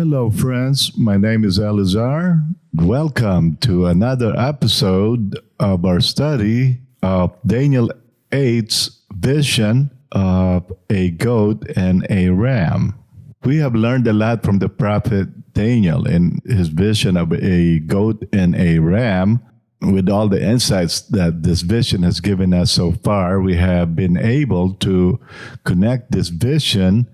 Hello, friends. My name is Elazar. Welcome to another episode of our study of Daniel 8's vision of a goat and a ram. We have learned a lot from the prophet Daniel in his vision of a goat and a ram. With all the insights that this vision has given us so far, we have been able to connect this vision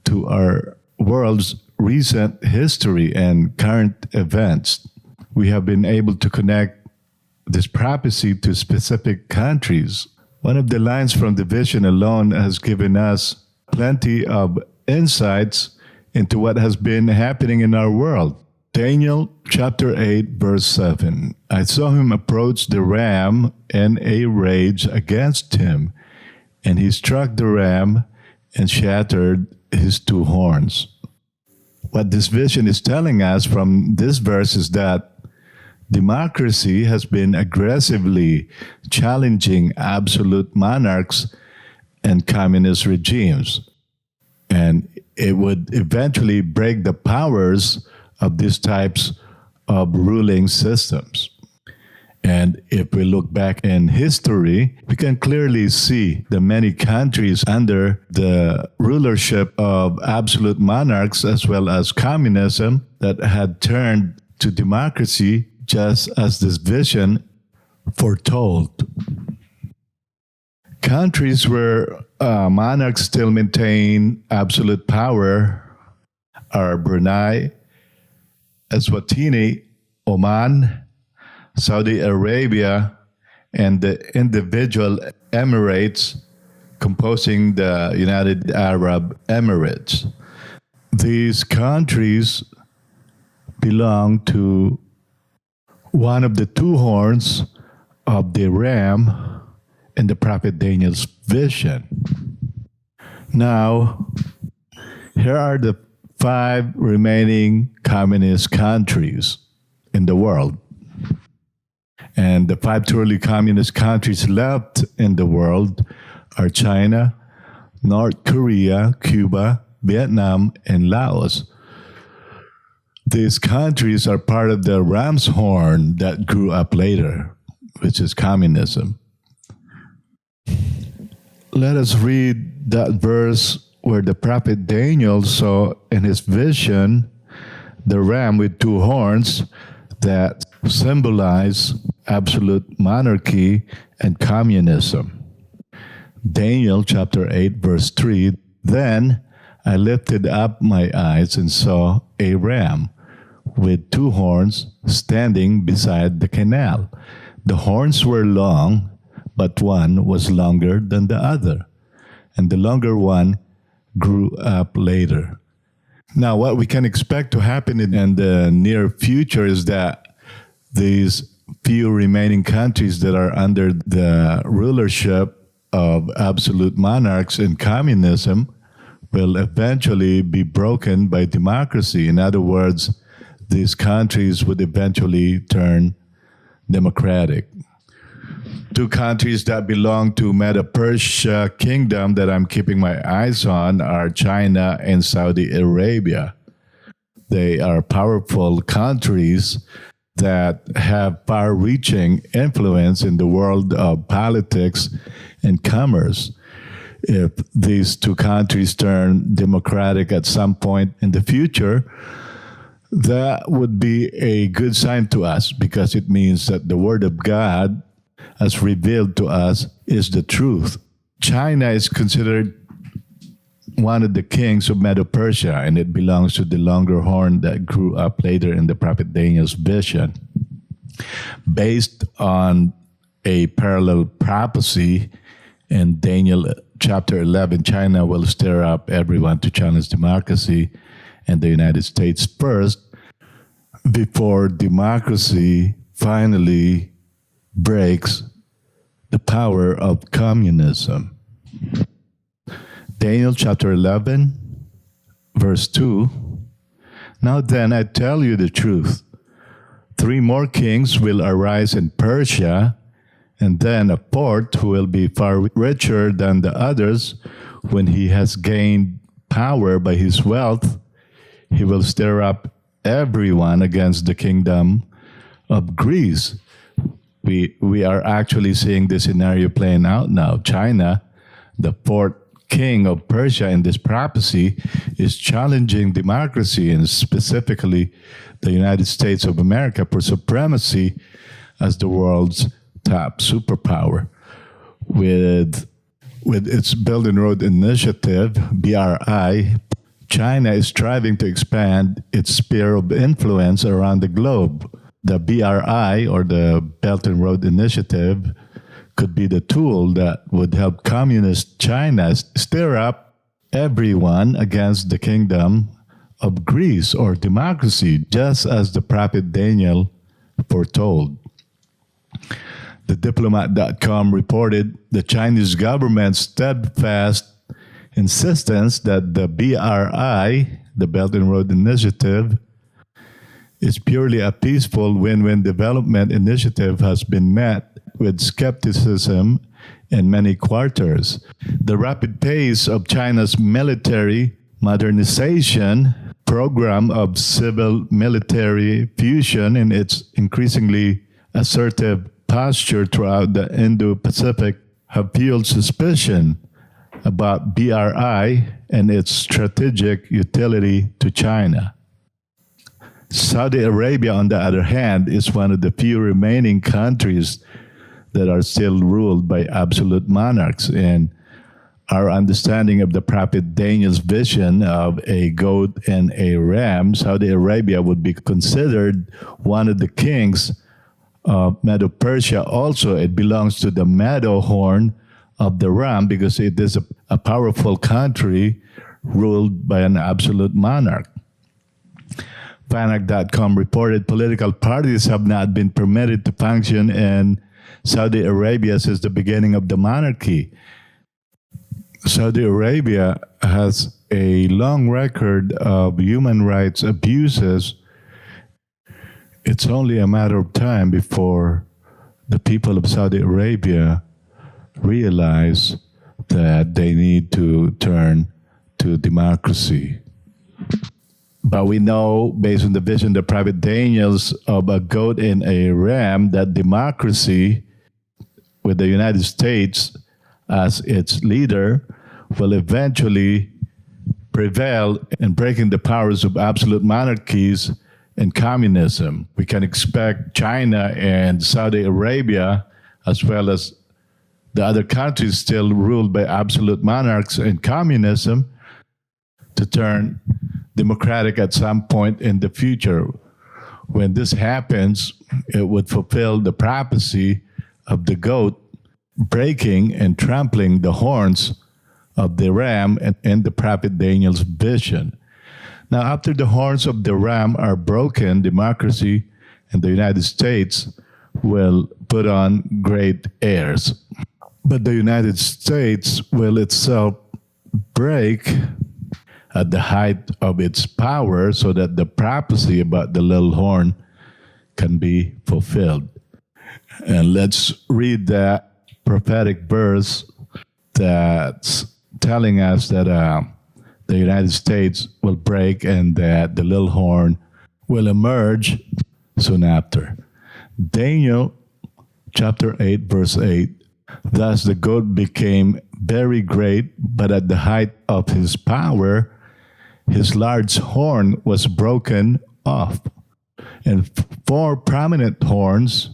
to our world's recent history and current events. We have been able to connect this prophecy to specific countries. One of the lines from the vision alone has given us plenty of insights into what has been happening in our world. Daniel chapter 8, verse 7. I saw him approach the ram in a rage against him, and he struck the ram and shattered his two horns. What this vision is telling us from this verse is that democracy has been aggressively challenging absolute monarchs and communist regimes. And it would eventually break the powers of these types of ruling systems. And if we look back in history, we can clearly see the many countries under the rulership of absolute monarchs as well as communism that had turned to democracy just as this vision foretold. Countries where monarchs still maintain absolute power are Brunei, Eswatini, Oman, Saudi Arabia, and the individual emirates composing the United Arab Emirates. These countries belong to one of the two horns of the ram in the prophet Daniel's vision. Now, here are the 5 remaining communist countries in the world. And the 5 truly communist countries left in the world are China, North Korea, Cuba, Vietnam, and Laos. These countries are part of the ram's horn that grew up later, which is communism. Let us read that verse where the prophet Daniel saw in his vision the ram with 2 horns that symbolize absolute monarchy and communism. Daniel chapter 8, verse 3, Then I lifted up my eyes and saw a ram with 2 horns standing beside the canal. The horns were long, but one was longer than the other, and the longer one grew up later. Now, what we can expect to happen in the near future is that these few remaining countries that are under the rulership of absolute monarchs and communism will eventually be broken by democracy. In other words, these countries would eventually turn democratic. 2 countries that belong to Medo-Persia kingdom that I'm keeping my eyes on are China and Saudi Arabia. They are powerful countries that have far-reaching influence in the world of politics and commerce. If these 2 countries turn democratic at some point in the future, that would be a good sign to us because it means that the Word of God, as revealed to us, is the truth. China is considered one of the kings of Medo-Persia, and it belongs to the longer horn that grew up later in the prophet Daniel's vision. Based on a parallel prophecy in Daniel chapter 11, China will stir up everyone to challenge democracy and the United States first before democracy finally breaks the power of communism. Daniel chapter 11, verse 2. Now then, I tell you the truth. 3 more kings will arise in Persia, and then a 4th who will be far richer than the others when he has gained power by his wealth. he will stir up everyone against the kingdom of Greece. We are actually seeing this scenario playing out now. China, the fourth king of Persia in this prophecy, is challenging democracy and specifically the United States of America for supremacy as the world's top superpower. With its Belt and Road Initiative, BRI, China is striving to expand its sphere of influence around the globe. The BRI, or the Belt and Road Initiative, could be the tool that would help communist China stir up everyone against the kingdom of Greece or democracy, just as the prophet Daniel foretold. The Diplomat.com reported the Chinese government's steadfast insistence that the BRI, the Belt and Road Initiative, is purely a peaceful win-win development initiative has been met with skepticism in many quarters. The rapid pace of China's military modernization program of civil-military fusion and its increasingly assertive posture throughout the Indo-Pacific have fueled suspicion about BRI and its strategic utility to China. Saudi Arabia, on the other hand, is one of the few remaining countries that are still ruled by absolute monarchs. And our understanding of the prophet Daniel's vision of a goat and a ram, Saudi Arabia would be considered one of the kings of Medo-Persia. Also, it belongs to the Medo horn of the ram because it is a powerful country ruled by an absolute monarch. Fanak.com reported political parties have not been permitted to function in Saudi Arabia since the beginning of the monarchy. Saudi Arabia has a long record of human rights abuses. It's only a matter of time before the people of Saudi Arabia realize that they need to turn to democracy. But we know, based on the vision the prophet Daniel's of a goat and a ram, that democracy, with the United States as its leader, will eventually prevail in breaking the powers of absolute monarchies and communism. We can expect China and Saudi Arabia, as well as the other countries still ruled by absolute monarchs and communism, to turn democratic at some point in the future. When this happens, it would fulfill the prophecy of the goat breaking and trampling the horns of the ram and the prophet Daniel's vision. Now, after the horns of the ram are broken, democracy and the United States will put on great airs. But the United States will itself break at the height of its power so that the prophecy about the little horn can be fulfilled. And let's read that prophetic verse that's telling us that the United States will break and that the little horn will emerge soon after. Daniel chapter 8, verse 8. Thus the goat became very great, but at the height of his power, his large horn was broken off, and 4 prominent horns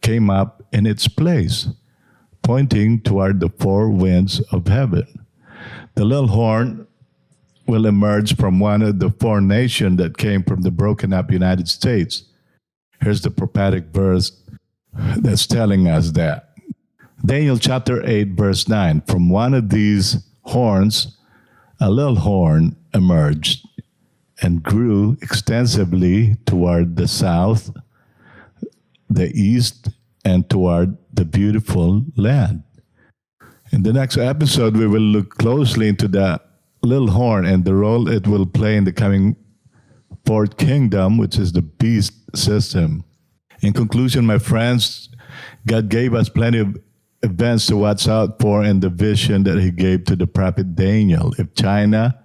came up in its place, pointing toward the 4 winds of heaven. The little horn will emerge from one of the 4 nations that came from the broken up United States. Here's the prophetic verse that's telling us that. Daniel chapter 8, verse 9. From one of these horns, a little horn emerged and grew extensively toward the south, the east, and toward the beautiful land. In the next episode, we will look closely into that little horn and the role it will play in the coming 4th kingdom, which is the beast system. In conclusion, my friends, God gave us plenty of events to watch out for in the vision that he gave to the prophet Daniel. If China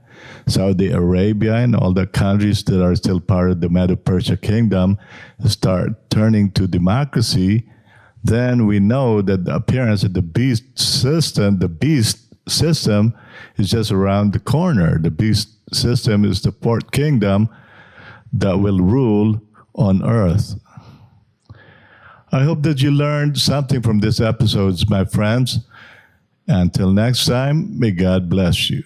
Saudi Arabia and all the countries that are still part of the Medo-Persia kingdom start turning to democracy, then we know that the appearance of the beast system is just around the corner. The beast system is the fourth kingdom that will rule on earth. I hope that you learned something from this episode, my friends. Until next time, may God bless you.